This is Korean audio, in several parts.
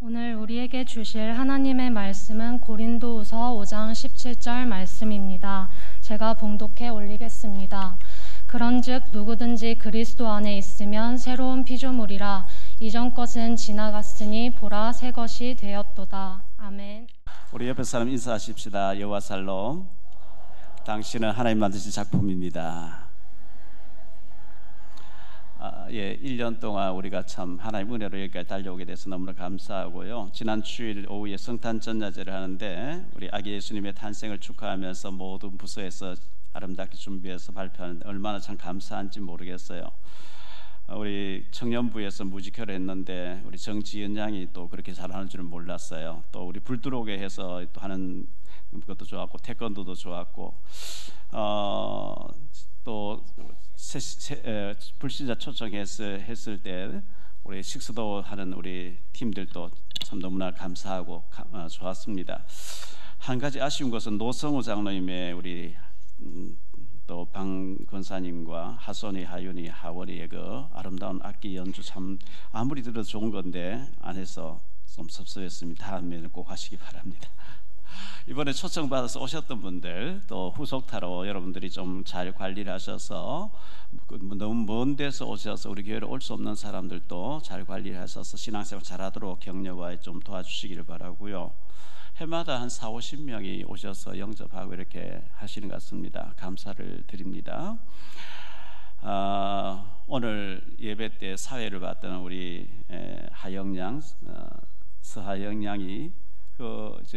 오늘 우리에게 주실 하나님의 말씀은 고린도후서 5장 17절 말씀입니다. 제가 봉독해 올리겠습니다. 그런즉 누구든지 그리스도 안에 있으면 새로운 피조물이라 이전 것은 지나갔으니 보라 새 것이 되었도다. 아멘. 우리 옆에 사람 인사하십시다. 여호와 살롬. 당신은 하나님 만드신 작품입니다. 1년 동안 우리가 참 하나님 은혜로 여기까지 달려오게 돼서 너무나 감사하고요. 지난 주일 오후에 성탄 전야제를 하는데 우리 아기 예수님의 탄생을 축하하면서 모든 부서에서 아름답게 준비해서 발표하는데 얼마나 참 감사한지 모르겠어요. 우리 청년부에서 뮤지컬을 했는데 우리 정지은 양이 또 그렇게 잘하는 줄은 몰랐어요. 또 우리 불 들어오게 해서 또 하는 것도 좋았고 태권도도 좋았고 또 불신자 초청했을 때 우리 식수도 하는 우리 팀들도 참 너무나 감사하고 좋았습니다. 한 가지 아쉬운 것은 노성우 장로님의 우리 또 방 권사님과 하손이, 하윤이, 하월이의 그 아름다운 악기 연주 참 아무리 들어도 좋은 건데 안 해서 좀 섭섭했습니다. 다음에는 꼭 하시기 바랍니다. 이번에 초청받아서 오셨던 분들 또 후속타로 여러분들이 좀 잘 관리를 하셔서 너무 먼 데서 오셔서 우리 교회로 올 수 없는 사람들도 잘 관리를 하셔서 신앙생활 잘하도록 격려와 좀 도와주시기를 바라고요. 해마다 한 40-50명이 오셔서 영접하고 이렇게 하시는 것 같습니다. 감사를 드립니다. 오늘 예배 때 사회를 봤던 우리 하영양 서하영 양이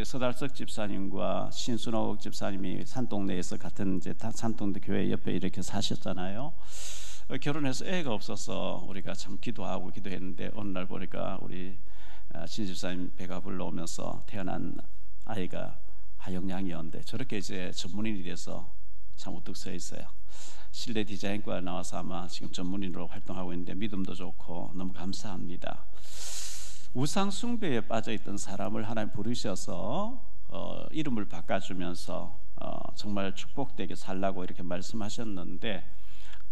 서달석 집사님과 신순옥 집사님이 산동네에서 같은 이제 산동네 교회 옆에 이렇게 사셨잖아요. 결혼해서 애가 없어서 우리가 참 기도하고 기도했는데 어느 날 보니까 우리 신 집사님 배가 불러오면서 태어난 아이가 하영양이었는데 저렇게 이제 전문인이 돼서 참 우뚝 서 있어요. 실내 디자인과 나와서 아마 지금 전문인으로 활동하고 있는데 믿음도 좋고 너무 감사합니다. 우상 숭배에 빠져있던 사람을 하나님 부르셔서 이름을 바꿔주면서 정말 축복되게 살라고 이렇게 말씀하셨는데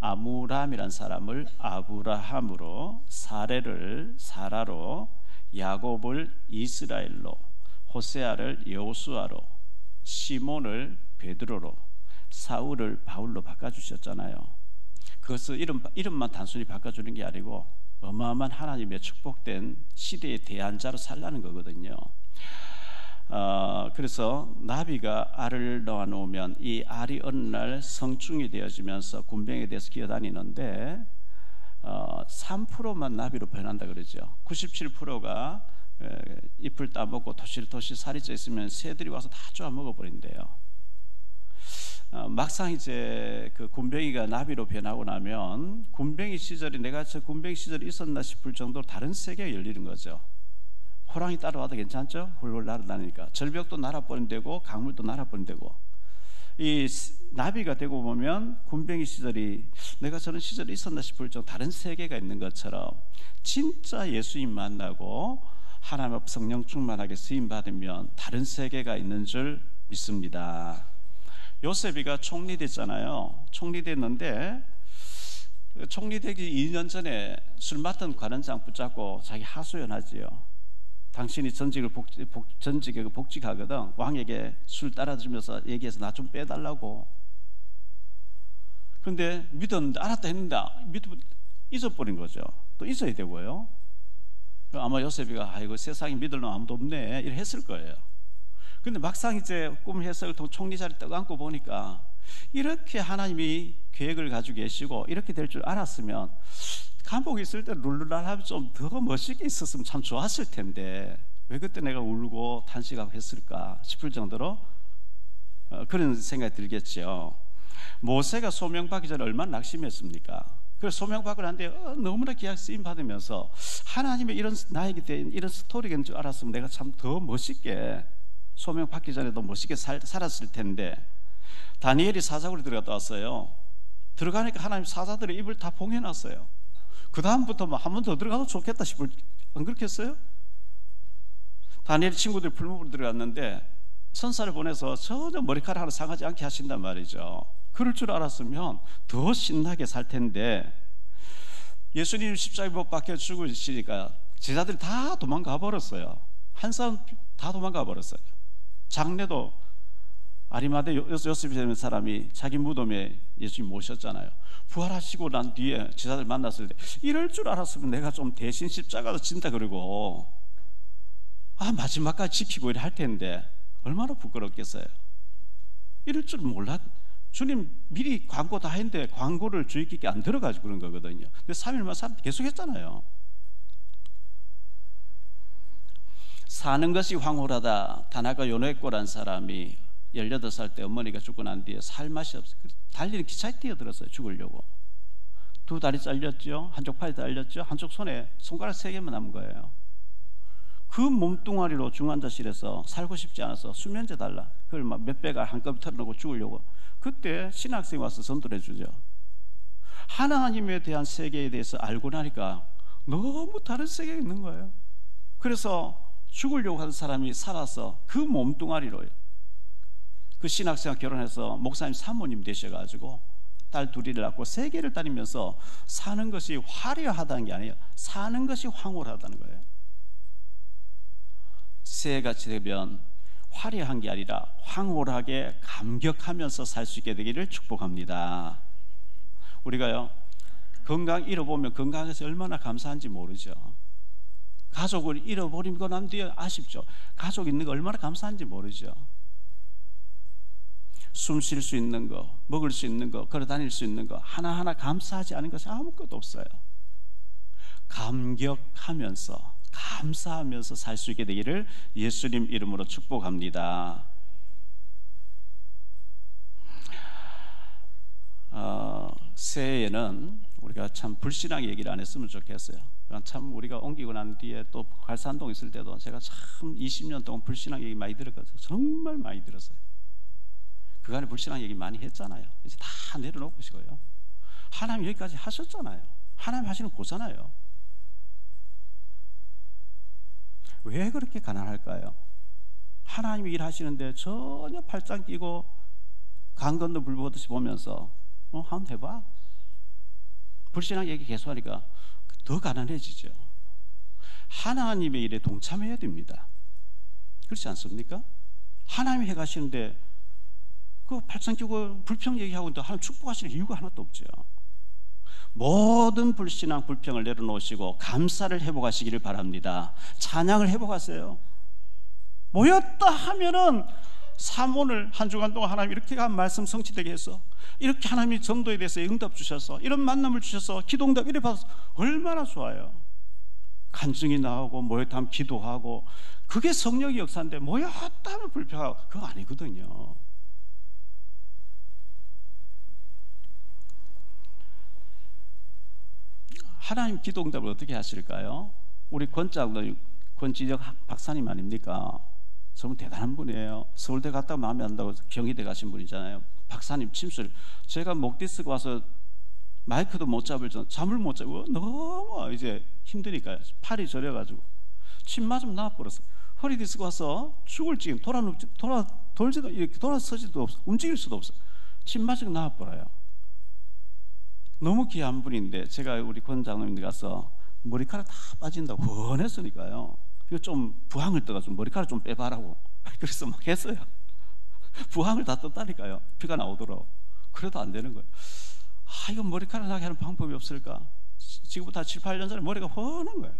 아므람이란 사람을 아브라함으로 사레를 사라로 야곱을 이스라엘로 호세아를 여호수아로 시몬을 베드로로 사울을 바울로 바꿔주셨잖아요. 그것을 이름만 단순히 바꿔주는 게 아니고 어마어마한 하나님의 축복된 시대의 대안자로 살라는 거거든요. 그래서 나비가 알을 놓아놓으면 이 알이 어느 날 성충이 되어지면서 군병에 대해서 기어다니는데 3%만 나비로 변한다 그러죠. 97%가 잎을 따먹고 토실토실 살이 쪄 있으면 새들이 와서 다 쪼아 먹어버린대요. 막상 이제 그 군뱅이가 나비로 변하고 나면 군뱅이 시절이 내가 저 군뱅이 시절이 있었나 싶을 정도로 다른 세계가 열리는 거죠. 호랑이 따라와도 괜찮죠? 훌훌 날아다니니까 절벽도 날아버린다고 강물도 날아버린다고. 이 나비가 되고 보면 군뱅이 시절이 내가 저런 시절이 있었나 싶을 정도 다른 세계가 있는 것처럼 진짜 예수님 만나고 하나님 앞 성령 충만하게 쓰임 받으면 다른 세계가 있는 줄 믿습니다. 요셉이가 총리 됐잖아요. 총리 됐는데 총리 되기 2년 전에 술 맡은 관원장 붙잡고 자기 하소연하지요. 당신이 전직에 복직하거든. 왕에게 술 따라주면서 얘기해서 나 좀 빼달라고. 그런데 믿었는데 알았다 했는데 잊어버린 거죠. 또 잊어야 되고요. 아마 요셉이가 아이고 세상에 믿을 놈 아무도 없네 이렇게 했을 거예요. 근데 막상 이제 꿈 해석을 통해 총리 자리 떠안고 보니까 이렇게 하나님이 계획을 가지고 계시고 이렇게 될 줄 알았으면 감옥에 있을 때 룰루랄하면 좀 더 멋있게 있었으면 참 좋았을 텐데 왜 그때 내가 울고 탄식하고 했을까 싶을 정도로 그런 생각이 들겠죠. 모세가 소명받기 전에 얼마나 낙심했습니까? 그래서 소명받고 난데 너무나 귀하게 쓰임 받으면서 하나님의 이런 나에게 대한 이런 스토리가 있는 줄 알았으면 내가 참 더 멋있게 소명 받기 전에도 멋있게 살았을 텐데 다니엘이 사자굴에 들어갔다 왔어요. 들어가니까 하나님 사자들의 입을 다 봉해놨어요. 그 다음부터 한 번 더 들어가도 좋겠다 싶을 안 그렇겠어요? 다니엘 친구들이 풀무불로 들어갔는데 천사를 보내서 전혀 머리카락 하나 상하지 않게 하신단 말이죠. 그럴 줄 알았으면 더 신나게 살 텐데 예수님 십자가에 못 박혀 죽으시니까 제자들이 다 도망가 버렸어요. 한 사람 다 도망가 버렸어요. 장례도 아리마대 요셉이라는 사람이 자기 무덤에 예수님 모셨잖아요. 부활하시고 난 뒤에 제자들 만났을 때 이럴 줄 알았으면 내가 좀 대신 십자가도 진다 그러고 마지막까지 지키고 이래 할 텐데 얼마나 부끄럽겠어요. 이럴 줄 몰랐. 주님 미리 광고 다 했는데 광고를 주의 깊게 안 들어가지고 그런 거거든요. 근데 3일만 사람 계속 했잖아요. 사는 것이 황홀하다. 다나카 요네코라는 사람이 18살 때 어머니가 죽고 난 뒤에 살 맛이 없어요. 달리는 기차에 뛰어들었어요. 죽으려고. 두 다리 잘렸죠. 한쪽 팔이 잘렸죠. 한쪽 손에 손가락 3개만 남은 거예요. 그 몸뚱아리로 중환자실에서 살고 싶지 않아서 수면제 달라. 그걸 막 몇 배가 한꺼번에 털어놓고 죽으려고. 그때 신학생이 와서 전도를 해주죠. 하나님에 대한 세계에 대해서 알고 나니까 너무 다른 세계에 있는 거예요. 그래서 죽으려고 하는 사람이 살아서 그 몸뚱아리로 그 신학생과 결혼해서 목사님 사모님 되셔가지고 딸 2을 낳고 세계를 다니면서 사는 것이 화려하다는 게 아니에요. 사는 것이 황홀하다는 거예요. 새해같이 되면 화려한 게 아니라 황홀하게 감격하면서 살 수 있게 되기를 축복합니다. 우리가요 건강 잃어보면 건강해서 얼마나 감사한지 모르죠. 가족을 잃어버리고 난 뒤에 아쉽죠. 가족 있는 거 얼마나 감사한지 모르죠. 숨 쉴 수 있는 거, 먹을 수 있는 거, 걸어 다닐 수 있는 거 하나하나 감사하지 않은 것이 아무것도 없어요. 감격하면서 감사하면서 살 수 있게 되기를 예수님 이름으로 축복합니다. 새해에는 우리가 참 불신앙 얘기를 안 했으면 좋겠어요. 참 우리가 옮기고 난 뒤에 또 갈산동 있을 때도 제가 참 20년 동안 불신앙 얘기 많이 들었거든요. 정말 많이 들었어요. 그간에 불신앙 얘기 많이 했잖아요. 이제 다 내려놓으시고요. 하나님 여기까지 하셨잖아요. 하나님 하시는 거 보잖아요. 왜 그렇게 가난할까요? 하나님이 일하시는데 전혀 팔짱 끼고 강 건너 물 보듯이 보면서 한번 해봐. 불신앙 얘기 계속 하니까 더 가난해지죠. 하나님의 일에 동참해야 됩니다. 그렇지 않습니까? 하나님이 해가시는데 그 팔짱 끼고 불평 얘기하고 있는데 하나님 축복하시는 이유가 하나도 없죠. 모든 불신앙 불평을 내려놓으시고 감사를 회복하시기를 바랍니다. 찬양을 회복하세요. 모였다 하면은 오늘 한 주간 동안 하나님 이렇게 한 말씀 성취되게 해서 이렇게 하나님이 전도에 대해서 응답 주셔서 이런 만남을 주셔서 기도응답 이래 받아서 얼마나 좋아요. 간증이 나오고 모였다 하면 기도하고 그게 성령의 역사인데 모였다 하면 불평하고 그거 아니거든요. 하나님 기도응답을 어떻게 하실까요? 우리 권지적 박사님 아닙니까? 정말 대단한 분이에요. 서울대 갔다가 마음에 안 든다고 경희대 가신 분이잖아요. 박사님 침술 제가 목 디스크 와서 마이크도 못 잡을 정 잠을 못 자고 너무 이제 힘드니까요. 팔이 저려가지고 침 맞으면 나와버렸어요. 허리 디스크 와서 죽을 지금 돌지도 이렇게 돌아서지도 없어. 움직일 수도 없어. 침 맞으고 나와버려요. 너무 귀한 분인데 제가 우리 권 장로님들 가서 머리카락 다 빠진다고 권했으니까요. 이거 좀 부항을 떠가지고 머리카락 좀 빼봐라고 그래서 막 했어요. 부항을 다 떴다니까요. 피가 나오도록. 그래도 안 되는 거예요. 이거 머리카락 나게 하는 방법이 없을까? 지금부터 한 7, 8년 전에 머리가 훤한 거예요.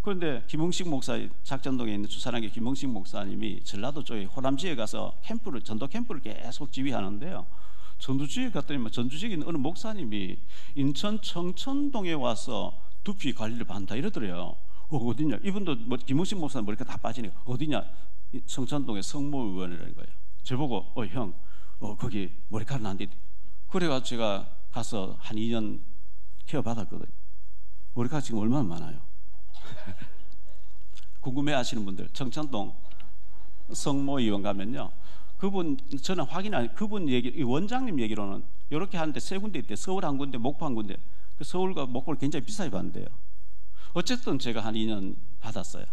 그런데 김흥식 목사, 작전동에 있는 주사랑교 김흥식 목사님이 전라도 쪽에 호남지에 가서 전도 캠프를 계속 지휘하는데요. 전주지에 갔더니 전주지에 있는 어느 목사님이 인천 청천동에 와서 두피 관리를 받는다 이러더래요. 어디냐? 이분도 김흥식 목사님 머리가 다 빠지니까 어디냐? 청천동의 성모의원이라는 거예요. 저보고 형 거기 머리카락 난데 그래가지고 제가 가서 한 2년 케어 받았거든요. 머리카락 지금 얼마나 많아요? 궁금해하시는 분들 청천동 성모의원 가면요. 그분 저는 확인 안 그분 얘기 원장님 얘기로는 이렇게 하는데 3군데 있대. 서울 한 군데, 목포 한 군데. 그 서울과 목포를 굉장히 비싸게 받는데요. 어쨌든 제가 한 2년 받았어요.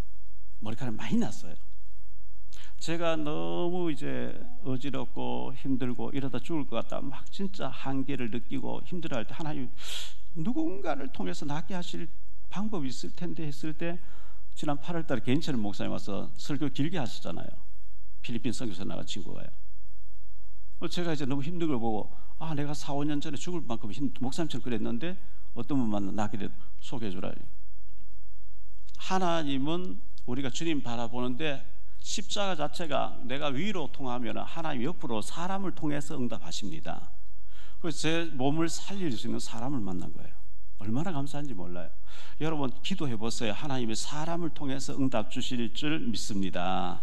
머리카락 많이 났어요. 제가 너무 이제 어지럽고 힘들고 이러다 죽을 것 같다 막 진짜 한계를 느끼고 힘들어할 때 하나님 누군가를 통해서 낫게 하실 방법이 있을 텐데 했을 때 지난 8월 달에 개인철 목사님 와서 설교 길게 하셨잖아요. 필리핀 선교사 나간 친구가요. 제가 이제 너무 힘든 걸 보고 내가 4, 5년 전에 죽을 만큼 목사님처럼 그랬는데 어떤 분 만나 나게 돼 소개해 주라니. 하나님은 우리가 주님 바라보는데 십자가 자체가 내가 위로 통하면 하나님 옆으로 사람을 통해서 응답하십니다. 그래서 제 몸을 살릴 수 있는 사람을 만난 거예요. 얼마나 감사한지 몰라요. 여러분 기도해 보세요. 하나님이 사람을 통해서 응답 주실 줄 믿습니다.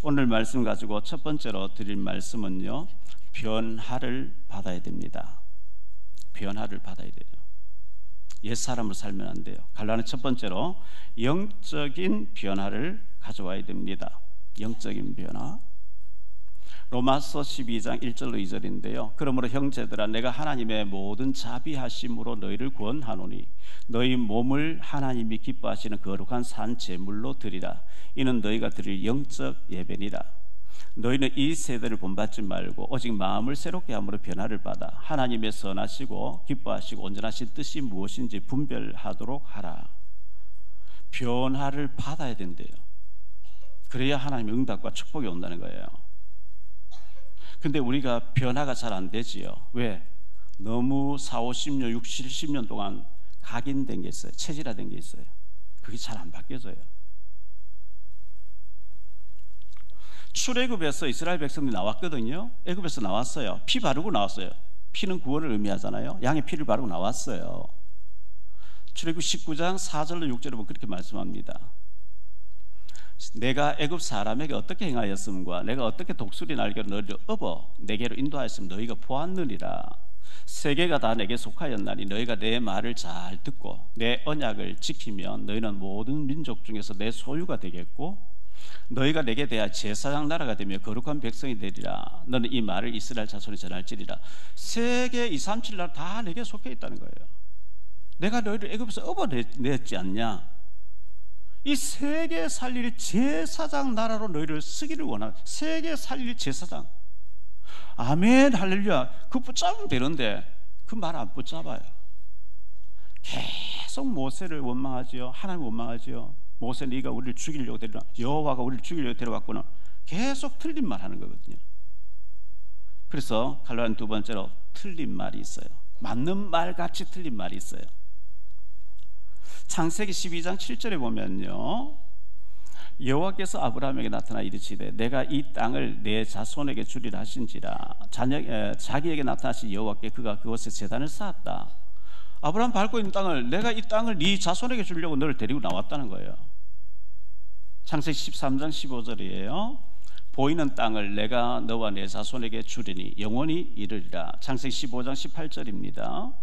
오늘 말씀 가지고 첫 번째로 드릴 말씀은요, 변화를 받아야 됩니다. 변화를 받아야 돼요. 옛사람으로 살면 안 돼요. 갈라는 첫 번째로 영적인 변화를 가져와야 됩니다. 영적인 변화. 로마서 12장 1절로 2절인데요. 그러므로 형제들아, 내가 하나님의 모든 자비하심으로 너희를 구원하노니 너희 몸을 하나님이 기뻐하시는 거룩한 산 제물로 드리라. 이는 너희가 드릴 영적 예배니라. 너희는 이 세대를 본받지 말고 오직 마음을 새롭게 함으로 변화를 받아 하나님의 선하시고 기뻐하시고 온전하신 뜻이 무엇인지 분별하도록 하라. 변화를 받아야 된대요. 그래야 하나님의 응답과 축복이 온다는 거예요. 근데 우리가 변화가 잘 안 되지요. 왜? 너무 4, 50년, 60, 70년 동안 각인된 게 있어요. 체질화된 게 있어요. 그게 잘 안 바뀌어져요. 출애굽에서 이스라엘 백성들이 나왔거든요. 애굽에서 나왔어요. 피 바르고 나왔어요. 피는 구원을 의미하잖아요. 양의 피를 바르고 나왔어요. 출애굽 19장 4절로 6절에 보면 그렇게 말씀합니다. 내가 애굽 사람에게 어떻게 행하였음과 내가 어떻게 독수리 날개로 너희를 업어 내게로 인도하였음 너희가 보았느니라. 세계가 다 내게 속하였나니 너희가 내 말을 잘 듣고 내 언약을 지키면 너희는 모든 민족 중에서 내 소유가 되겠고 너희가 내게 대하여 제사장 나라가 되며 거룩한 백성이 되리라. 너는 이 말을 이스라엘 자손에 전할지리라. 세계 237 나라 다 내게 속해 있다는 거예요. 내가 너희를 애굽에서 업어냈지 않냐. 이 세계 살릴 제사장 나라로 너희를 쓰기를 원하는, 세계 살릴 제사장. 아멘 할렐루야. 그거 붙잡으면 되는데 그 말 안 붙잡아요. 계속 모세를 원망하지요. 하나님 원망하지요. 모세 네가 우리를 죽이려고 데려와, 여호와가 우리를 죽이려고 데려왔구나. 계속 틀린 말 하는 거거든요. 그래서 갈라디아 두 번째로 틀린 말이 있어요. 맞는 말 같이 틀린 말이 있어요. 창세기 12장 7절에 보면요, 여호와께서 아브라함에게 나타나 이르시되 내가 이 땅을 내 자손에게 주리라 하신지라. 자기에게 나타나신 여호와께 그가 그곳에 제단을 쌓았다. 아브라함 밟고 있는 땅을, 내가 이 땅을 네 자손에게 주려고 너를 데리고 나왔다는 거예요. 창세기 13장 15절이에요. 보이는 땅을 내가 너와 내 자손에게 주리니 영원히 이르리라. 창세기 15장 18절입니다.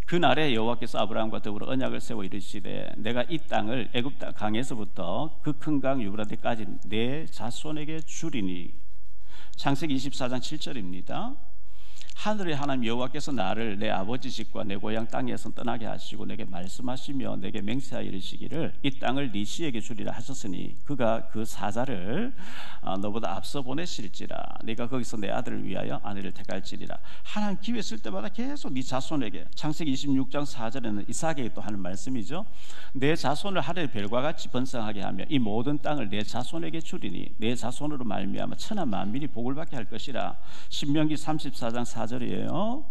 그날에 여호와께서 아브라함과 더불어 언약을 세워 이르시되 내가 이 땅을 애굽 강에서부터 그 큰 강 유브라데까지 내 자손에게 주리니. 창세기 24장 7절입니다. 하늘의 하나님 여호와께서 나를 내 아버지 집과 내 고향 땅에서 떠나게 하시고 내게 말씀하시며 내게 맹세하여 이르시기를 이 땅을 네 씨에게 주리라 하셨으니 그가 그 사자를 너보다 앞서 보내실지라. 네가 거기서 내 아들을 위하여 아내를 택할지리라. 하나님 기회 쓸 때마다 계속 네 자손에게, 창세기 26장 4절에는 이삭에게 또 하는 말씀이죠. 내 자손을 하늘의 별과 같이 번성하게 하며 이 모든 땅을 내 자손에게 주리니 내 자손으로 말미암아 천하 만민이 복을 받게 할 것이라. 신명기 34장 4절이에요.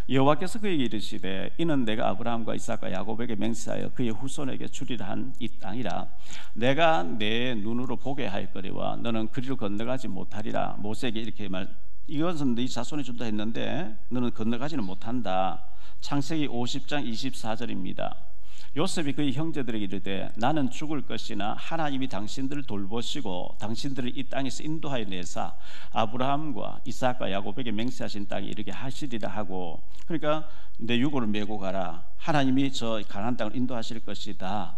여호와께서 그에게 이르시되 이는 내가 아브라함과 이삭과 야곱에게 맹세하여 그의 후손에게 주리라 한 이 땅이라. 내가 내 눈으로 보게 할 거리와 너는 그리로 건너가지 못하리라. 모세에게 이렇게 이것은 네 자손이 준다 했는데 너는 건너가지는 못한다. 창세기 50장 24절입니다. 요셉이 그의 형제들에게 이르되 나는 죽을 것이나 하나님이 당신들을 돌보시고 당신들을 이 땅에서 인도하여 내사 아브라함과 이삭과 야곱에게 맹세하신 땅에 이르게 하시리라 하고, 그러니까 내 유고를 메고 가라. 하나님이 저 가나안 땅을 인도하실 것이다.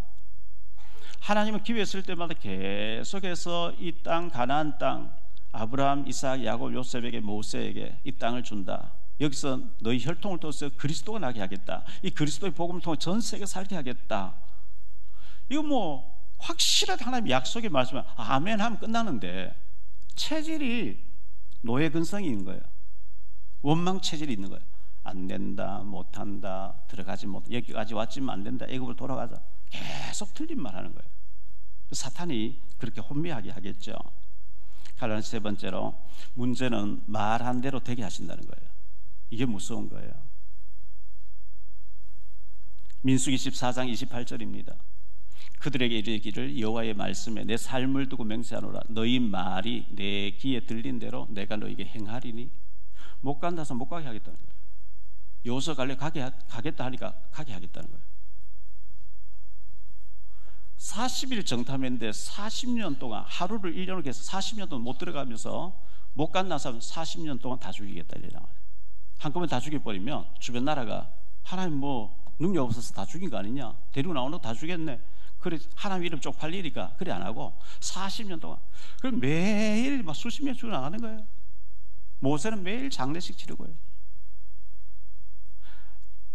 하나님은 기회 있을 때마다 계속해서 이 땅, 가나안 땅, 아브라함, 이삭, 야곱, 요셉에게, 모세에게 이 땅을 준다. 여기서 너희 혈통을 통해서 그리스도가 나게 하겠다. 이 그리스도의 복음을 통해 전 세계 살게 하겠다. 이거 뭐 확실하게 하나님의 약속의 말씀을 아멘 하면 끝나는데 체질이 노예 근성이 있는 거예요. 원망 체질이 있는 거예요. 안 된다, 못한다, 들어가지 못, 여기까지 왔지만 안 된다, 애굽으로 돌아가자. 계속 틀린 말 하는 거예요. 사탄이 그렇게 혼미하게 하겠죠. 갈라디아 세 번째로, 문제는 말한 대로 되게 하신다는 거예요. 이게 무서운 거예요. 민수기 14장 28절입니다. 그들에게 이르기를 여호와의 말씀에 내 삶을 두고 맹세하노라. 너희 말이 내 귀에 들린 대로 내가 너에게 행하리니. 못 간다서 못 가게 하겠다는 거예요. 여호수아 갈래 가겠다 하니까 가게 하겠다는 거예요. 40일 정탐했는데 40년 동안 하루를 1년을 해서 40년 동안 못 들어가면서 못 간다는 사람 40년 동안 다 죽이겠다 이래 나와요. 한꺼번에 다 죽여버리면 주변 나라가 하나님 뭐 능력 없어서 다 죽인 거 아니냐, 데리고 나오는 거 다 죽였네, 그래 하나님 이름 쪽팔리니까 그래 안 하고 40년 동안 그럼 매일 막 수십 명 죽어 나가는 거예요. 모세는 매일 장례식 치르고요.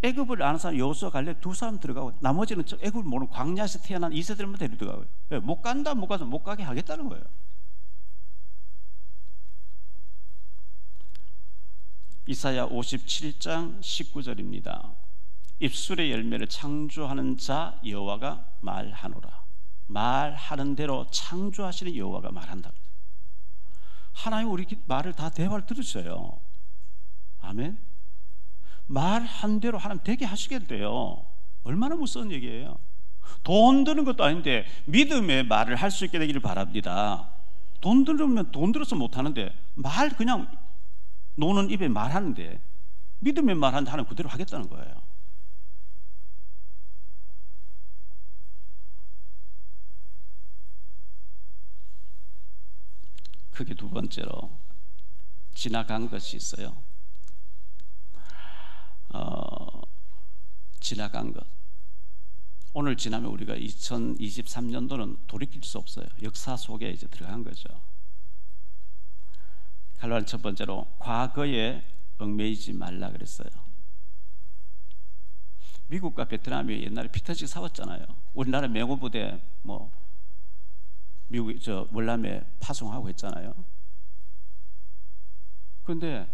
애굽을 아는 사람 여호수아 갈렙 두 사람 들어가고 나머지는 애굽을 모르는 광야에서 태어난 이세들만 데리고 들어가고요. 못 간다 못 가서 못 가게 하겠다는 거예요. 이사야 57장 19절입니다. 입술의 열매를 창조하는 자 여호와가 말하노라. 말하는 대로 창조하시는 여호와가 말한다. 하나님 우리 말을 다 대화를 들으셔요. 아멘. 말한 대로 하나님 되게 하시겠대요. 얼마나 무서운 얘기예요. 돈 드는 것도 아닌데 믿음의 말을 할 수 있게 되기를 바랍니다. 돈 들으면 돈 들어서 못하는데 말 그냥 노는 입에 말하는데 믿음의 말하는데 하나님 그대로 하겠다는 거예요. 크게 두 번째로 지나간 것이 있어요. 지나간 것. 오늘 지나면 우리가 2023년도는 돌이킬 수 없어요. 역사 속에 이제 들어간 거죠. 갈라디아 첫 번째로 과거에 얽매이지 말라 그랬어요. 미국과 베트남이 옛날에 피 터지게 싸웠잖아요. 우리나라 명호부대 뭐 미국이 월남에 파송하고 했잖아요. 그런데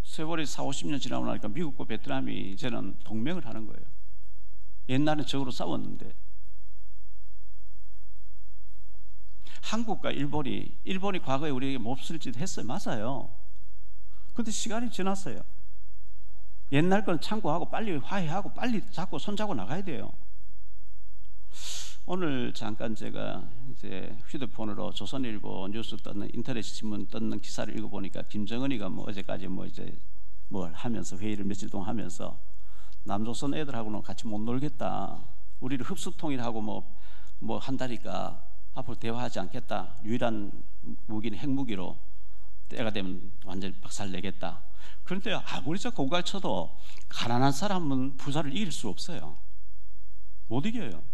세월이 40-50년 지나고 나니까 미국과 베트남이 이제는 동맹을 하는 거예요. 옛날엔 적으로 싸웠는데 한국과 일본이 과거에 우리에게 몹쓸 짓 했어요. 맞아요. 그런데 시간이 지났어요. 옛날 건 참고하고 빨리 화해하고 빨리 잡고 손잡고 나가야 돼요. 오늘 잠깐 제가 이제 휴대폰으로 조선일보 뉴스 떴는 인터넷 신문 떴는 기사를 읽어보니까 김정은이가 뭐 어제까지 뭐 이제 뭘 하면서 회의를 며칠 동안 하면서 남조선 애들하고는 같이 못 놀겠다. 우리를 흡수통일하고 뭐 한다니까 앞으로 대화하지 않겠다. 유일한 무기는 핵무기로 때가 되면 완전히 박살내겠다. 그런데 아무리 저 고갈 쳐도 가난한 사람은 부자를 이길 수 없어요. 못 이겨요.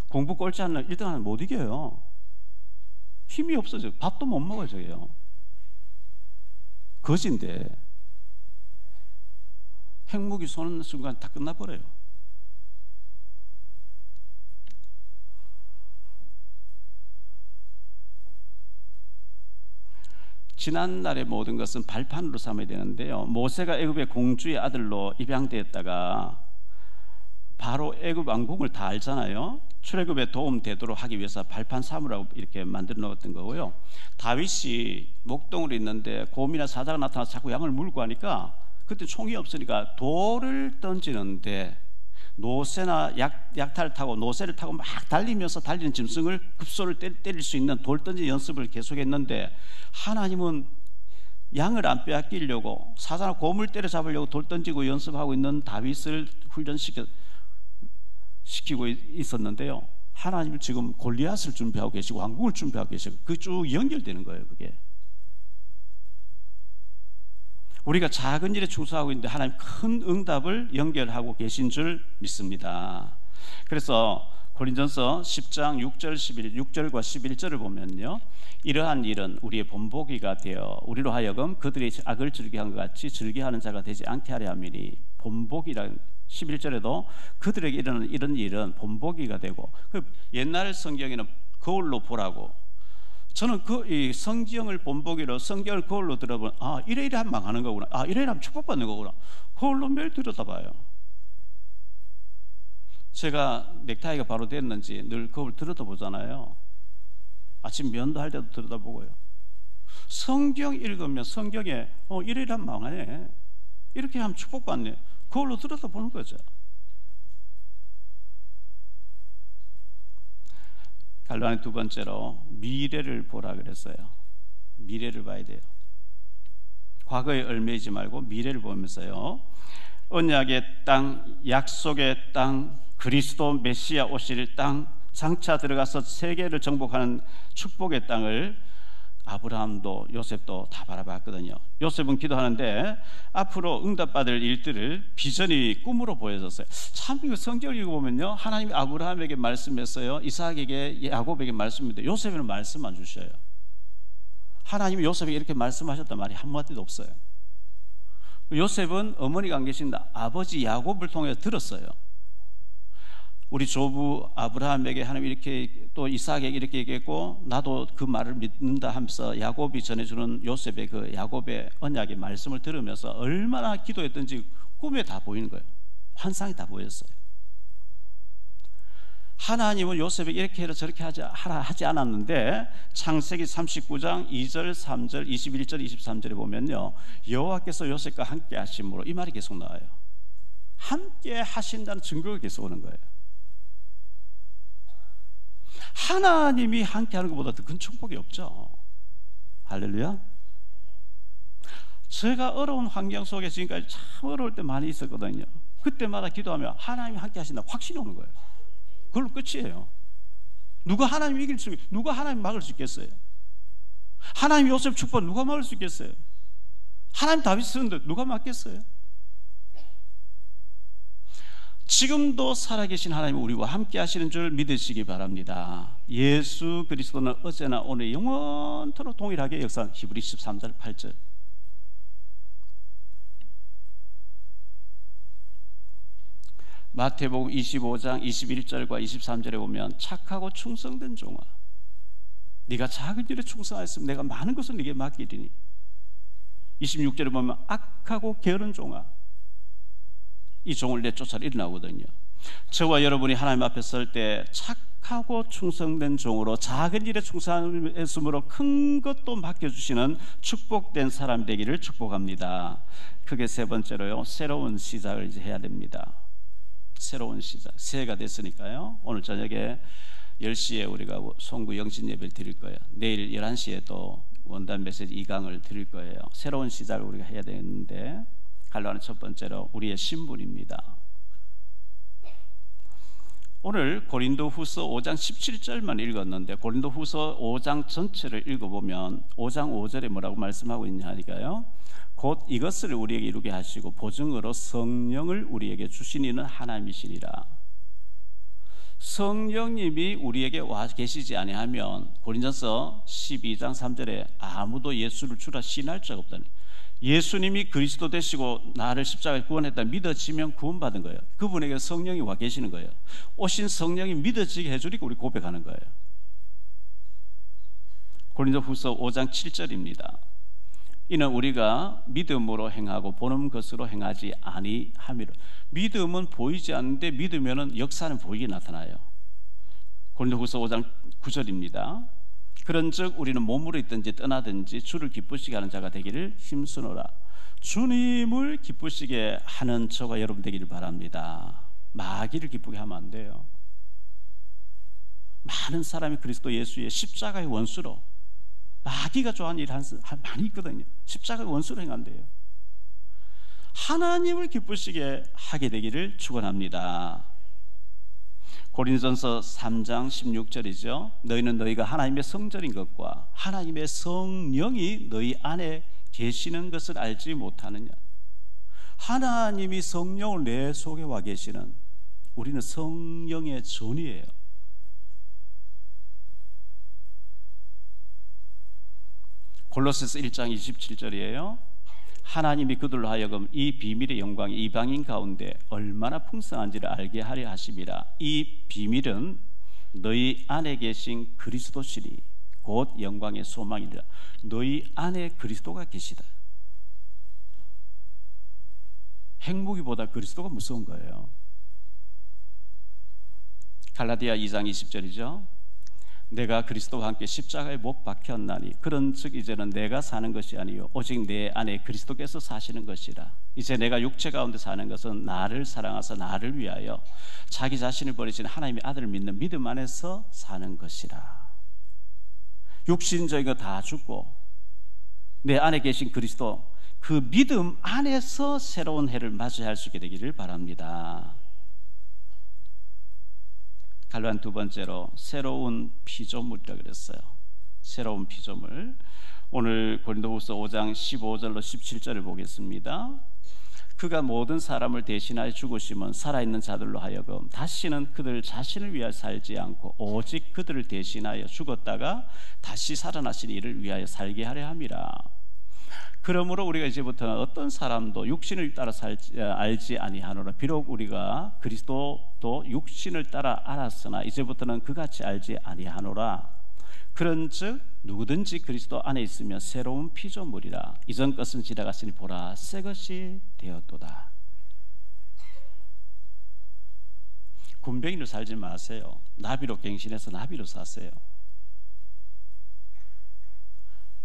공부 꼴찌 하는 1등 하는 못 이겨요. 힘이 없어져. 밥도 못 먹어요. 저게요. 거지인데 핵무기 쏘는 순간 다 끝나버려요. 지난날의 모든 것은 발판으로 삼아야 되는데요. 모세가 애굽의 공주의 아들로 입양되었다가 바로 애굽 왕궁을 다 알잖아요. 출애굽에 도움 되도록 하기 위해서 발판 삼으라고 이렇게 만들어 놓았던 거고요. 다윗이 목동으로 있는데 곰이나 사자가 나타나서 자꾸 양을 물고 하니까 그때 총이 없으니까 돌을 던지는데 노새나 약탈을 타고 노새를 타고 막 달리면서 달리는 짐승을 급소를 때릴 수 있는 돌 던지는 연습을 계속했는데 하나님은 양을 안 빼앗기려고 사자나 곰을 때려잡으려고 돌 던지고 연습하고 있는 다윗을 훈련시키고 있었는데요. 하나님은 지금 골리앗을 준비하고 계시고 왕궁을 준비하고 계시고 그게 쭉 연결되는 거예요. 그게 우리가 작은 일에 충성하고 있는데 하나님 큰 응답을 연결하고 계신 줄 믿습니다. 그래서 고린전서 10장 6절과 11절을 보면요, 이러한 일은 우리의 본보기가 되어 우리로 하여금 그들이 악을 즐겨한 것 같이 즐겨하는 자가 되지 않게 하려 함이니, 본보기라는 11절에도 그들에게 일어나는 이런 일은 본보기가 되고, 옛날 성경에는 거울로 보라고, 저는 이 성경을 본보기로 성경을 거울로 들어보면 이래 하면 망하는 거구나, 이래 하면 축복받는 거구나, 거울로 매일 들여다봐요. 제가 넥타이가 바로 됐는지 늘 거울 들여다보잖아요. 아침 면도할 때도 들여다보고요. 성경 읽으면 성경에 이래란 망하네, 이렇게 하면 축복받네, 거울로 들여다보는 거죠. 갈로안의 두 번째로 미래를 보라 그랬어요. 미래를 봐야 돼요. 과거에 얽매이지 말고 미래를 보면서요, 언약의 땅, 약속의 땅, 그리스도 메시아 오실 땅, 장차 들어가서 세계를 정복하는 축복의 땅을 아브라함도 요셉도 다 바라봤거든요. 요셉은 기도하는데 앞으로 응답받을 일들을 비전이 꿈으로 보여졌어요. 참 이거 성경을 읽어보면요, 하나님이 아브라함에게 말씀했어요, 이삭에게, 야곱에게 말씀인데 요셉에는 말씀 안 주셔요. 하나님이 요셉에게 이렇게 말씀하셨단 말이 한마디도 없어요. 요셉은 어머니가 안 계신다, 아버지 야곱을 통해 들었어요. 우리 조부 아브라함에게 하나님 이렇게, 또 이삭에게 이렇게 얘기했고 나도 그 말을 믿는다 하면서 야곱이 전해주는 요셉의 그 야곱의 언약의 말씀을 들으면서 얼마나 기도했던지 꿈에 다 보이는 거예요. 환상이 다 보였어요. 하나님은 요셉에게 이렇게 해라 저렇게 하라 하지 않았는데, 창세기 39장 2절 3절 21절 23절에 보면요, 여호와께서 요셉과 함께 하심으로, 이 말이 계속 나와요. 함께 하신다는 증거가 계속 오는 거예요. 하나님이 함께 하는 것보다 더 큰 축복이 없죠. 할렐루야. 제가 어려운 환경 속에 지금까지 참 어려울 때 많이 있었거든요. 그때마다 기도하면 하나님이 함께 하신다 확신이 오는 거예요. 그걸로 끝이에요. 누가 하나님 이길 수, 누가 하나님 막을 수 있겠어요? 하나님 요셉 축복 누가 막을 수 있겠어요? 하나님 다윗 쓰는데 누가 막겠어요? 지금도 살아계신 하나님이 우리와 함께 하시는 줄 믿으시기 바랍니다. 예수 그리스도는 어제나 오늘 영원토록 동일하게 역사한 히브리 13절 8절. 마태복음 25장 21절과 23절에 보면 착하고 충성된 종아, 네가 작은 일에 충성하였으면 내가 많은 것을 네게 맡기리니. 26절에 보면 악하고 게으른 종아, 이 종을 내쫓아 일어나거든요. 저와 여러분이 하나님 앞에 설 때 착하고 충성된 종으로 작은 일에 충성했으므로 큰 것도 맡겨주시는 축복된 사람 되기를 축복합니다. 그게 세 번째로요, 새로운 시작을 이제 해야 됩니다. 새로운 시작, 새해가 됐으니까요. 오늘 저녁에 10시에 우리가 송구 영신 예배를 드릴 거예요. 내일 11시에 또 원단 메시지 2강을 드릴 거예요. 새로운 시작을 우리가 해야 되는데, 갈로하는 첫 번째로 우리의 신분입니다. 오늘 고린도후서 5장 17절만 읽었는데 고린도후서 5장 전체를 읽어보면 5장 5절에 뭐라고 말씀하고 있냐 하니까요, 곧 이것을 우리에게 이루게 하시고 보증으로 성령을 우리에게 주신 이는 하나님이시니라. 성령님이 우리에게 와 계시지 아니하면, 고린도서 12장 3절에 아무도 예수를 주라 신할 자가 없다니, 예수님이 그리스도 되시고 나를 십자가에 구원했다 믿어지면 구원받은 거예요. 그분에게 성령이 와 계시는 거예요. 오신 성령이 믿어지게 해주니까 우리 고백하는 거예요. 고린도후서 5장 7절입니다. 이는 우리가 믿음으로 행하고 보는 것으로 행하지 아니함이라. 믿음은 보이지 않는데 믿으면 역사는 보이게 나타나요. 고린도후서 5장 9절입니다. 그런즉 우리는 몸으로 있든지 떠나든지 주를 기쁘시게 하는 자가 되기를 힘쓰노라. 주님을 기쁘시게 하는 저가 여러분 되기를 바랍니다. 마귀를 기쁘게 하면 안 돼요. 많은 사람이 그리스도 예수의 십자가의 원수로, 마귀가 좋아하는 일 많이 있거든요. 십자가의 원수로 행한대요. 하나님을 기쁘시게 하게 되기를 축원합니다. 고린도전서 3장 16절이죠. 너희는 너희가 하나님의 성전인 것과 하나님의 성령이 너희 안에 계시는 것을 알지 못하느냐. 하나님이 성령을 내 속에 와 계시는, 우리는 성령의 전이에요. 골로새서 1장 27절이에요. 하나님이 그들로 하여금 이 비밀의 영광이 이방인 가운데 얼마나 풍성한지를 알게 하려 하심이라. 이 비밀은 너희 안에 계신 그리스도시니 곧 영광의 소망이라. 너희 안에 그리스도가 계시다. 핵무기보다 그리스도가 무서운 거예요. 갈라디아 2장 20절이죠. 내가 그리스도와 함께 십자가에 못 박혔나니 그런즉 이제는 내가 사는 것이 아니요 오직 내 안에 그리스도께서 사시는 것이라. 이제 내가 육체 가운데 사는 것은 나를 사랑하사 나를 위하여 자기 자신을 버리신 하나님의 아들을 믿는 믿음 안에서 사는 것이라. 육신적인 거 다 죽고 내 안에 계신 그리스도, 그 믿음 안에서 새로운 해를 맞이할 수 있게 되기를 바랍니다. 갈로한 두 번째로 새로운 피조물이라고 그랬어요. 새로운 피조물. 오늘 고린도후서 5장 15절로 17절을 보겠습니다. 그가 모든 사람을 대신하여 죽으심은 살아있는 자들로 하여금 다시는 그들 자신을 위하여 살지 않고 오직 그들을 대신하여 죽었다가 다시 살아나신 이를 위하여 살게 하려 함이라. 그러므로 우리가 이제부터는 어떤 사람도 육신을 따라 알지 아니하노라. 비록 우리가 그리스도도 육신을 따라 알았으나 이제부터는 그같이 알지 아니하노라. 그런즉 누구든지 그리스도 안에 있으면 새로운 피조물이라. 이전 것은 지나갔으니 보라 새 것이 되었도다. 군뱅이로 살지 마세요. 나비로 갱신해서 나비로 사세요.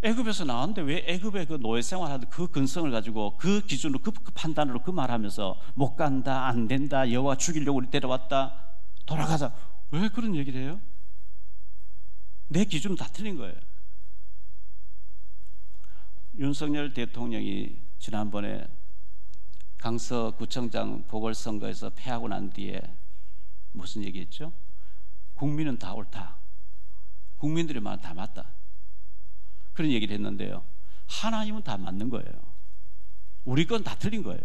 애굽에서 나왔는데 왜 애굽의 그 노예 생활하던 그 근성을 가지고 그 기준으로 그 판단으로 그 말하면서 못 간다, 안 된다, 여호와 죽이려고 우리 데려왔다, 돌아가자, 왜 그런 얘기를 해요? 내 기준은 다 틀린 거예요. 윤석열 대통령이 지난번에 강서구청장 보궐선거에서 패하고 난 뒤에 무슨 얘기했죠? 국민은 다 옳다, 국민들의 말 다 맞다, 그런 얘기를 했는데요, 하나님은 다 맞는 거예요. 우리 건 다 틀린 거예요.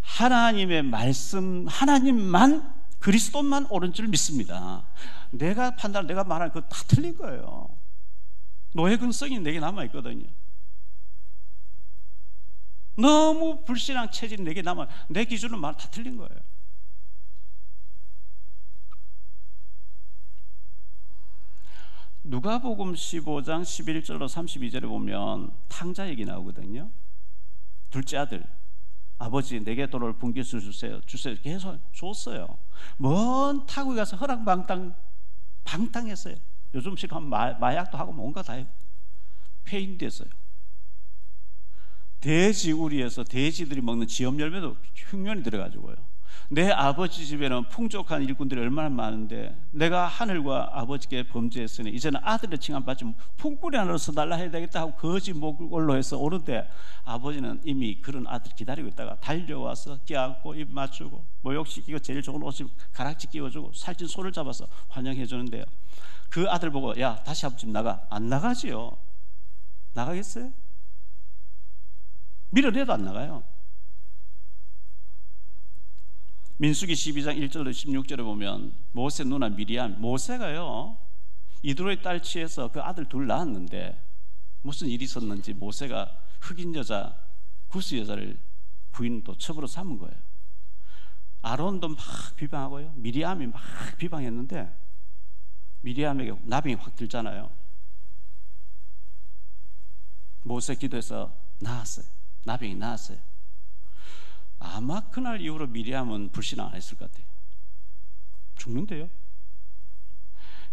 하나님의 말씀, 하나님만, 그리스도만 옳은 줄 믿습니다. 내가 판단, 내가 말하는 거 다 틀린 거예요. 노예 근성이 내게 남아있거든요. 너무 불신앙 체질이 내게 남아, 내 기준은 말 다 틀린 거예요. 누가복음 15장 11절로 32절에 보면 탕자 얘기 나오거든요. 둘째 아들, 아버지 내게 돈을 분깃을 주세요, 주세요, 계속 줬어요. 먼 타국에 가서 방탕했어요. 요즘식 하면 마약도 하고 뭔가 다 해요. 폐인됐어요. 돼지 우리에서 돼지들이 먹는 지엽 열매도 흉년이 들어가지고요. 내 아버지 집에는 풍족한 일꾼들이 얼마나 많은데 내가 하늘과 아버지께 범죄했으니 이제는 아들의 칭함받지 품꾼이 하나로서 달라 해야 되겠다 하고 거지 목걸로 해서 오는데 아버지는 이미 그런 아들 기다리고 있다가 달려와서 껴안고 입 맞추고 모욕시키고 제일 좋은 옷을 가락지 끼워주고 살찐 소를 잡아서 환영해 주는데요, 그 아들 보고 야 다시 아버지 나가, 안 나가지요. 나가겠어요? 밀어내도 안 나가요. 민수기 12장 1절로 16절에 보면 모세 누나 미리암, 모세가요 이드로의 딸 취해서 그 아들 둘 낳았는데 무슨 일이 있었는지 모세가 흑인 여자 구스 여자를 부인도 첩으로 삼은 거예요. 아론도 막 비방하고요, 미리암이 막 비방했는데 미리암에게 나병이 확 들잖아요. 모세 기도해서 나았어요. 나병이 나았어요. 아마 그날 이후로 미리암은 불신앙 안 했을 것 같아요. 죽는데요.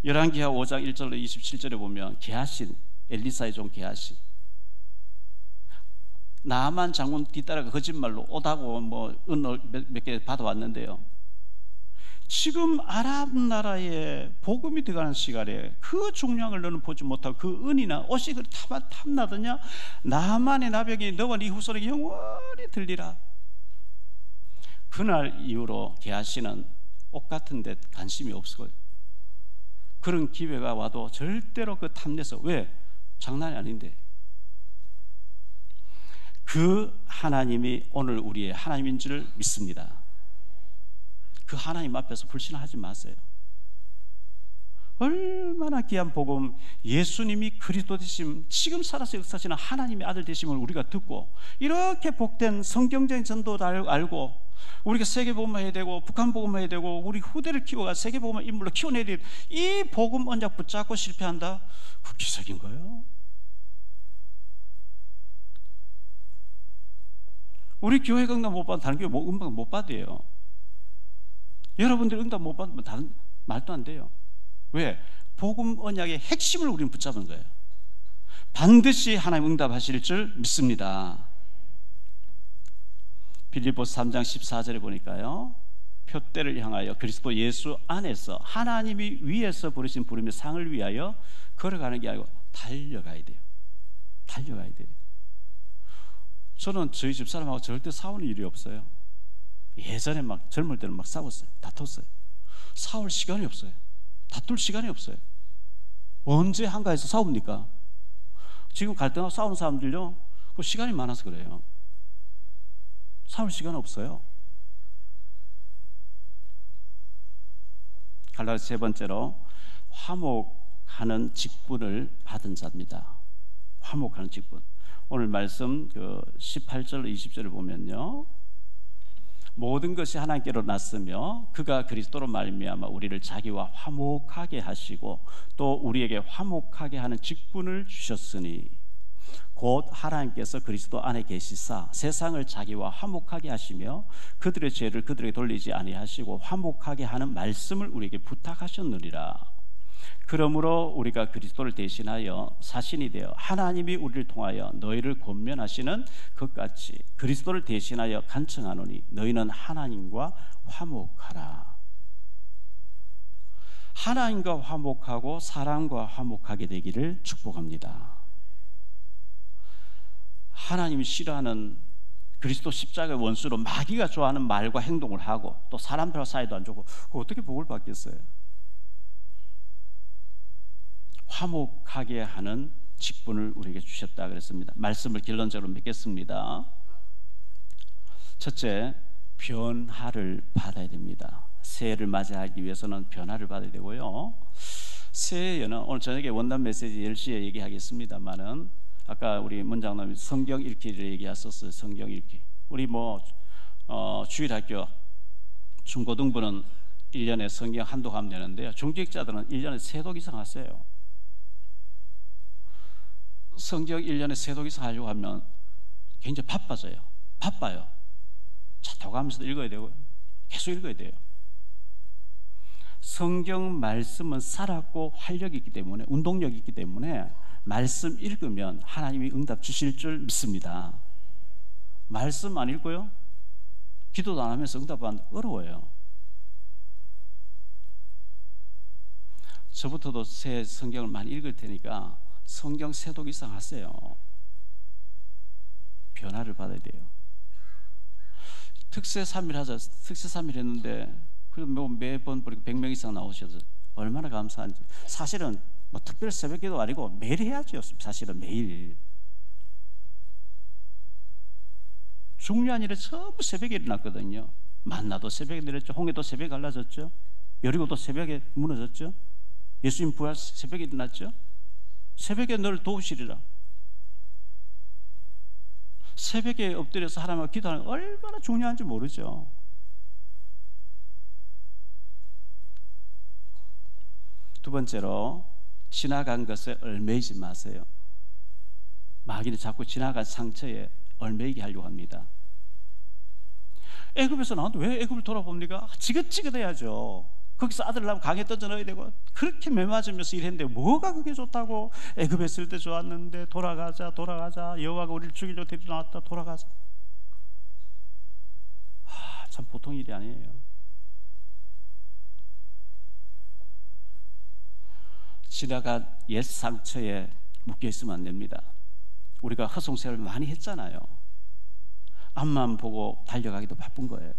열왕기하 5장 1절로 27절에 보면 게하시, 엘리사의 종 게하시, 나만 장군 뒤따라가 거짓말로 오다고 뭐 은 몇 개 받아왔는데요, 지금 아랍 나라에 복음이 들어가는 시간에 그 중요한 걸 너는 보지 못하고 그 은이나 옷이 그리 탐나더냐, 나만의 나병이 너와 네 후손에게 영원히 들리라. 그날 이후로 게하시는 옷 같은 데 관심이 없어요. 그런 기회가 와도 절대로 그 탐내서, 왜? 장난이 아닌데. 그 하나님이 오늘 우리의 하나님인 줄 믿습니다. 그 하나님 앞에서 불신하지 마세요. 얼마나 귀한 복음, 예수님이 그리스도 되심, 지금 살아서 역사하시는 하나님의 아들 되심을 우리가 듣고 이렇게 복된 성경적인 전도를 알고 우리가 세계복음화 해야 되고 북한복음화 해야 되고 우리 후대를 키워가 세계복음화 인물로 키워내야 될 이 복음 언약 붙잡고 실패한다? 그 기적인 거예요. 우리 교회 건강 못 받아 다른 교회 음반 못 받아요. 여러분들이 응답 못 받으면 다른 말도 안 돼요. 왜? 복음 언약의 핵심을 우리는 붙잡은 거예요. 반드시 하나님 응답하실 줄 믿습니다. 빌립보서 3장 14절에 보니까요, 표대를 향하여 그리스도 예수 안에서 하나님이 위에서 부르신 부름의 상을 위하여 걸어가는 게 아니고 달려가야 돼요. 달려가야 돼요. 저는 저희 집사람하고 절대 싸우는 일이 없어요. 예전에 막 젊을 때는 막 싸웠어요. 다퉜어요. 싸울 시간이 없어요. 다툴 시간이 없어요. 언제 한가해서 싸웁니까? 지금 갈등하고 싸우는 사람들요, 그 시간이 많아서 그래요. 싸울 시간 없어요. 갈라디아서 세 번째로 화목하는 직분을 받은 자입니다. 화목하는 직분. 오늘 말씀 18절 20절을 보면요, 모든 것이 하나님께로 났으며 그가 그리스도로 말미암아 우리를 자기와 화목하게 하시고 또 우리에게 화목하게 하는 직분을 주셨으니 곧 하나님께서 그리스도 안에 계시사 세상을 자기와 화목하게 하시며 그들의 죄를 그들에게 돌리지 아니하시고 화목하게 하는 말씀을 우리에게 부탁하셨느니라. 그러므로 우리가 그리스도를 대신하여 사신이 되어 하나님이 우리를 통하여 너희를 권면하시는 것 같이 그리스도를 대신하여 간청하노니 너희는 하나님과 화목하라. 하나님과 화목하고 사람과 화목하게 되기를 축복합니다. 하나님이 싫어하는 그리스도 십자가의 원수로 마귀가 좋아하는 말과 행동을 하고 또 사람들과 사이도 안 좋고 어떻게 복을 받겠어요? 화목하게 하는 직분을 우리에게 주셨다 그랬습니다. 말씀을 결론적으로 맺겠습니다. 첫째, 변화를 받아야 됩니다. 새해를 맞이하기 위해서는 변화를 받아야 되고요. 새해에는 오늘 저녁에 원단 메시지 10시에 얘기하겠습니다만은 아까 우리 문장님이 성경 읽기를 얘기하셨어요. 성경 읽기. 우리 주일학교 중고등부는 1년에 성경 한독 하면 되는데요, 중직자들은 1년에 3독 이상 하세요. 성경 1년에 3독 이상 하려고 하면 굉장히 바빠요. 자, 도가면서도 읽어야 되고 계속 읽어야 돼요. 성경 말씀은 살았고 활력이 있기 때문에, 운동력이 있기 때문에 말씀 읽으면 하나님이 응답 주실 줄 믿습니다. 말씀 안 읽고요, 기도도 안 하면서 응답하면 어려워요. 저부터도 새 성경을 많이 읽을 테니까 성경 3독 이상 하세요. 변화를 받아야 돼요. 특세 3일 하자. 특세 3일 했는데 매번 100명 이상 나오셔서 얼마나 감사한지. 사실은 특별 새벽기도 아니고 매일 해야죠. 사실은 매일. 중요한 일은 전부 새벽에 일어났거든요. 만나도 새벽에 내렸죠. 홍해도 새벽에 갈라졌죠. 여리고도 새벽에 무너졌죠. 예수님 부활 새벽에 일어났죠. 새벽에 널 도우시리라. 새벽에 엎드려서 하나님과 기도하는 게 얼마나 중요한지 모르죠. 두 번째로, 지나간 것에 얽매이지 마세요. 마귀는 자꾸 지나간 상처에 얽매이게 하려고 합니다. 애굽에서 나왔는데 왜 애굽을 돌아봅니까? 지긋지긋해야죠. 거기서 아들 낳으면 강에 던져 넣어야 되고, 그렇게 매맞으면서 일했는데 뭐가 그게 좋다고. 애굽에 있을 때 좋았는데 돌아가자. 여호와가 우리를 죽이려고 데리고 나왔다. 돌아가자. 참 보통 일이 아니에요. 지나간 옛 상처에 묶여 있으면 안 됩니다. 우리가 허송세월을 많이 했잖아요. 앞만 보고 달려가기도 바쁜 거예요.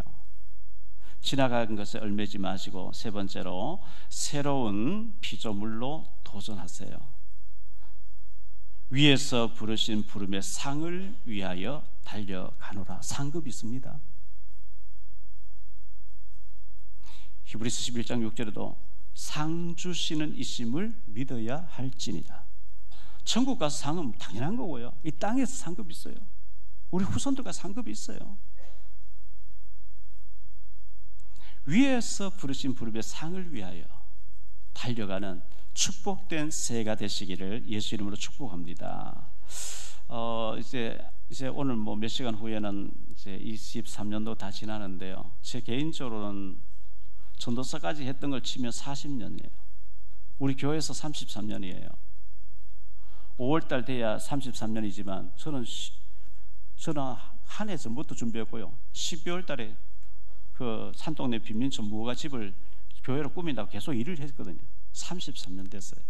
지나간 것에 얽매지 마시고, 세 번째로 새로운 피조물로 도전하세요. 위에서 부르신 부름의 상을 위하여 달려가노라. 상급이 있습니다. 히브리서 11장 6절에도 상 주시는 이심을 믿어야 할지니라. 천국 가서 상은 당연한 거고요, 이 땅에서 상급이 있어요. 우리 후손들과 상급이 있어요. 위에서 부르신 부름의 상을 위하여 달려가는 축복된 새해가 되시기를 예수 이름으로 축복합니다. 이제 오늘 몇 시간 후에는 이제 23년도 다 지나는데요, 제 개인적으로는 전도사까지 했던 걸 치면 40년이에요. 우리 교회에서 33년이에요. 5월달 돼야 33년이지만 저는 한 해 전부터 준비했고요. 12월달에 그 산동네 빈민촌 무화과집을 교회로 꾸민다고 계속 일을 했거든요. 33년 됐어요.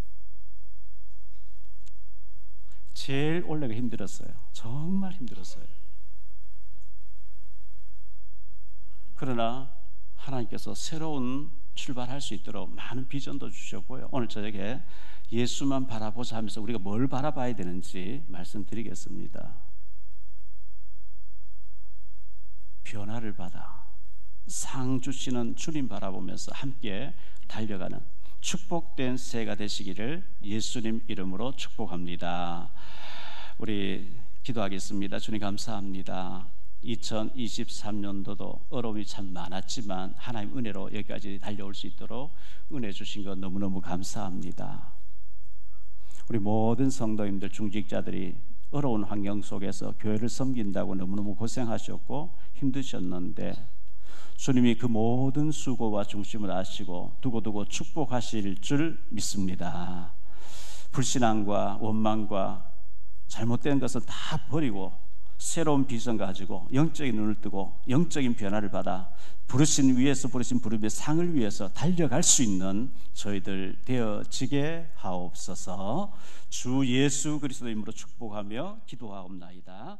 제일 올해가 힘들었어요. 정말 힘들었어요. 그러나 하나님께서 새로운 출발할 수 있도록 많은 비전도 주셨고요. 오늘 저녁에 예수만 바라보자 하면서 우리가 뭘 바라봐야 되는지 말씀드리겠습니다. 변화를 받아 상 주시는 주님 바라보면서 함께 달려가는 축복된 새해가 되시기를 예수님 이름으로 축복합니다. 우리 기도하겠습니다. 주님 감사합니다. 2023년도도 어려움이 참 많았지만 하나님 은혜로 여기까지 달려올 수 있도록 은혜 주신 것 너무너무 감사합니다. 우리 모든 성도님들, 중직자들이 어려운 환경 속에서 교회를 섬긴다고 너무너무 고생하셨고 힘드셨는데 주님이 그 모든 수고와 중심을 아시고 두고두고 축복하실 줄 믿습니다. 불신앙과 원망과 잘못된 것은 다 버리고 새로운 비전 가지고 영적인 눈을 뜨고 영적인 변화를 받아 부르신 부름의 상을 위해서 달려갈 수 있는 저희들 되어지게 하옵소서. 주 예수 그리스도 이름으로 축복하며 기도하옵나이다.